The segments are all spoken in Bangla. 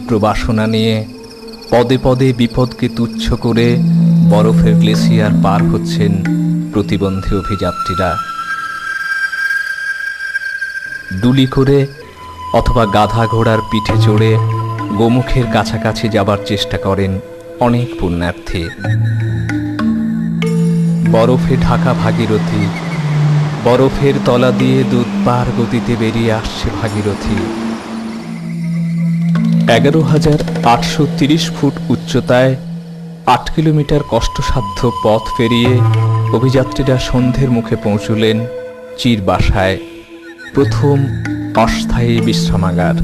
তীব্র বাসনা নিয়ে পদে পদে বিপদকে তুচ্ছ করে বরফের গ্লেসিয়ার পার হচ্ছেন প্রতিবন্ধী অভিযাত্রীরা। ডুলি করে অথবা গাধা ঘোড়ার পিঠে চড়ে গোমুখের কাছাকাছি যাবার চেষ্টা করেন অনেক পুণ্যার্থী। বরফে ঢাকা ভাগীরথী, বরফের তলা দিয়ে দুধপার গতিতে বেরিয়ে আসছে ভাগীরথী। 11,830 ফুট উচ্চতায় 8 কিলোমিটার কষ্টসাধ্য পথ পেরিয়ে অভিযাত্রীরা সন্ধ্যের মুখে পৌঁছলেন চিরবাসায়, প্রথম অস্থায়ী বিশ্রামাগার।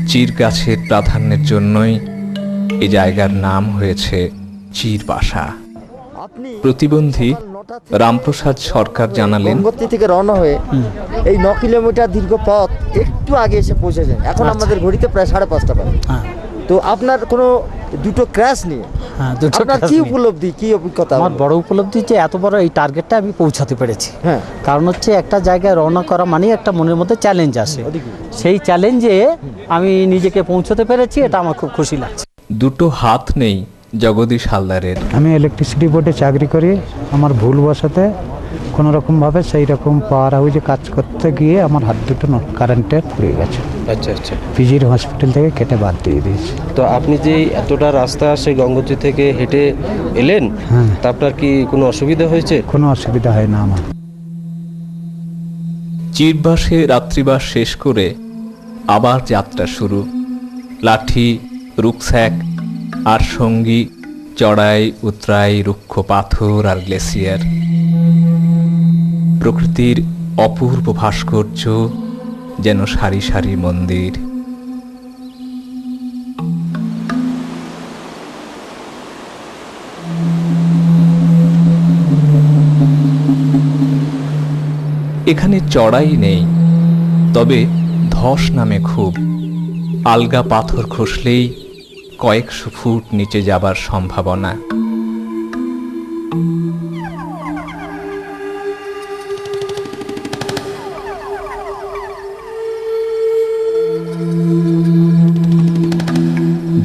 চির গাছের প্রাধান্যের জন্যই এ জায়গার নাম হয়েছে চিরবাসা। প্রতিবন্ধী রামপ্রসাদ সরকার জানালেন, গঙ্গোত্রী থেকে রওনা হয়ে এই 9 কিলোমিটার দীর্ঘ পথ একটু আগে এসে পৌঁছেছেন। এখন আমাদের ঘড়িতে প্রায় 5:30 বাজে। তো আপনার কোনো দুটো ক্র্যাশ নিয়ে আপনার কি উপলব্ধি, কি অভিজ্ঞতা? আমার বড় উপলব্ধি যে এত বড় এই টার্গেটটা আমি পৌঁছাতে পেরেছি। হ্যাঁ, কারণ হচ্ছে একটা জায়গায় রওনা করা মানে একটা মনের মধ্যে চ্যালেঞ্জ আসে, সেই চ্যালেঞ্জে আমি নিজেকে পৌঁছতে পেরেছি, এটা আমার খুব খুশি লাগছে। দুটো হাত নেই জগদীশ হালদারের। আমি ইলেকট্রিসিটি বোর্ডে চাকরি করি। আমার ভুলবশতে কোনো রকমভাবে সেই রকম পাওয়ার হাউসে কাজ করতে গিয়ে আমার হাত দুটো কারেন্টে পুড়ে গেছে। আচ্ছা আচ্ছা। পিজির হসপিটাল থেকে কেটে বাদ দিয়ে দিয়েছি। তো আপনি যে এতটা রাস্তা সেই গঙ্গোত্রী থেকে হেঁটে এলেন, হ্যাঁ, তা আপনার কি কোনো অসুবিধা হয়েছে? কোনো অসুবিধা হয় না আমার। চিরবাসে রাত্রিবাস শেষ করে আবার যাত্রা শুরু। লাঠি, রুকস্যাক আর সঙ্গী চড়াই উতরাই রুক্ষ পাথর আর গ্লেসিয়ার। প্রকৃতির অপূর্ব ভাস্কর্য, যেন সারি সারি মন্দির। এখানে চড়াই নেই, তবে ধস নামে খুব। আলগা পাথর খসলেই কয়েকশো ফুট নিচে যাবার সম্ভাবনা।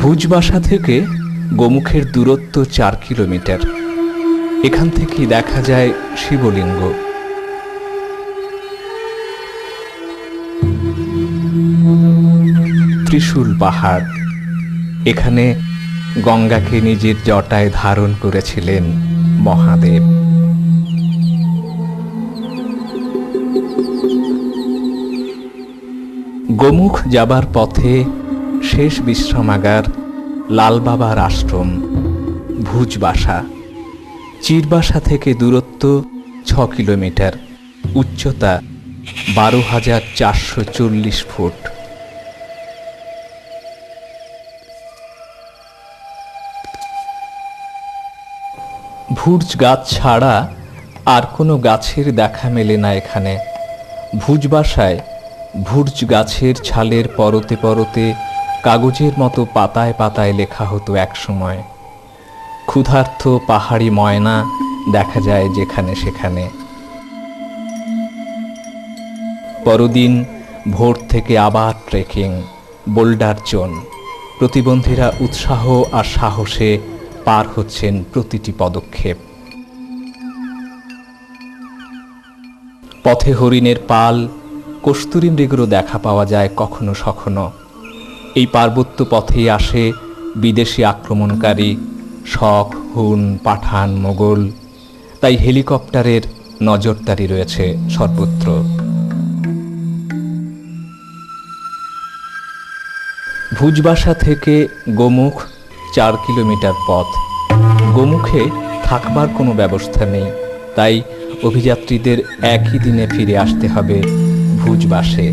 ভুজবাসা থেকে গোমুখের দূরত্ব 4 কিলোমিটার। এখান থেকেই দেখা যায় শিবলিঙ্গ। ত্রিশূল পাহাড়, এখানে গঙ্গাকে নিজের জটায় ধারণ করেছিলেন মহাদেব। গোমুখ যাবার পথে শেষ বিশ্রামাগার লালবাবার আশ্রম, ভুজবাসা। চিরবাসা থেকে দূরত্ব 6 কিলোমিটার, উচ্চতা 12,440 ফুট। ভুর্জ গাছ ছাড়া আর কোনো গাছের দেখা মেলে না এখানে। ভুজবাসায় ভুর্জ গাছের ছালের পরতে পরতে কাগজের মতো পাতায় পাতায় লেখা হতো একসময়। ক্ষুধার্ত পাহাড়ি ময়না দেখা যায় যেখানে সেখানে। পরদিন ভোর থেকে আবার ট্রেকিং, বোল্ডার জোন। প্রতিবন্ধীরা উৎসাহ আর সাহসে পার হচ্ছেন প্রতিটি পদক্ষেপ। পথে হরিণের পাল, কস্তুরী মৃগেরও দেখা পাওয়া যায় কখনো সখনো। এই পার্বত্য পথেই আসে বিদেশি আক্রমণকারী, শক, হুন, পাঠান, মোগল। তাই হেলিকপ্টারের নজরদারি রয়েছে সর্বত্র। ভুজবাসা থেকে গোমুখ 4 কিলোমিটার পথ। গোমুখে থাকবার কোনো ব্যবস্থা নেই, তাই অভিযাত্রীদের একই দিনে ফিরে আসতে হবে ভুজবাসে।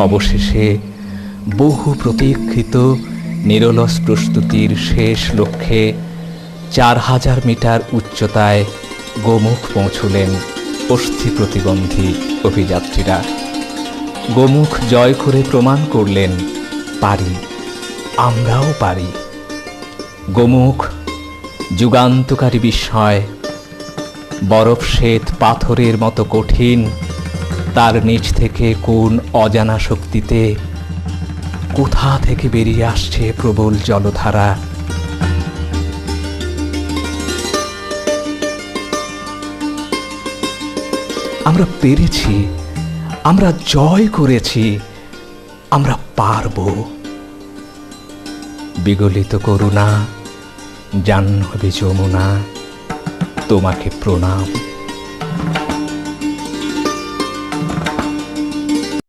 অবশেষে বহু প্রতীক্ষিত নিরলস প্রস্তুতির শেষ লক্ষ্যে 4000 মিটার উচ্চতায় গোমুখ পৌঁছলেন অস্থি প্রতিবন্ধী অভিযাত্রীরা। গোমুখ জয় করে প্রমাণ করলেন, পারি, আমরাও পারি। গোমুখ যুগান্তকারী বিস্ময়, বরফ শ্বেত পাথরের মতো কঠিন, তার নিচ থেকে কোন অজানা শক্তিতে কোথা থেকে বেরিয়ে আসছে প্রবল জলধারা। আমরা পেরেছি, আমরা জয় করেছি, আমরা পারব। বিগলিত করুণা, জাহ্নবী যমুনা, তোমাকে প্রণাম।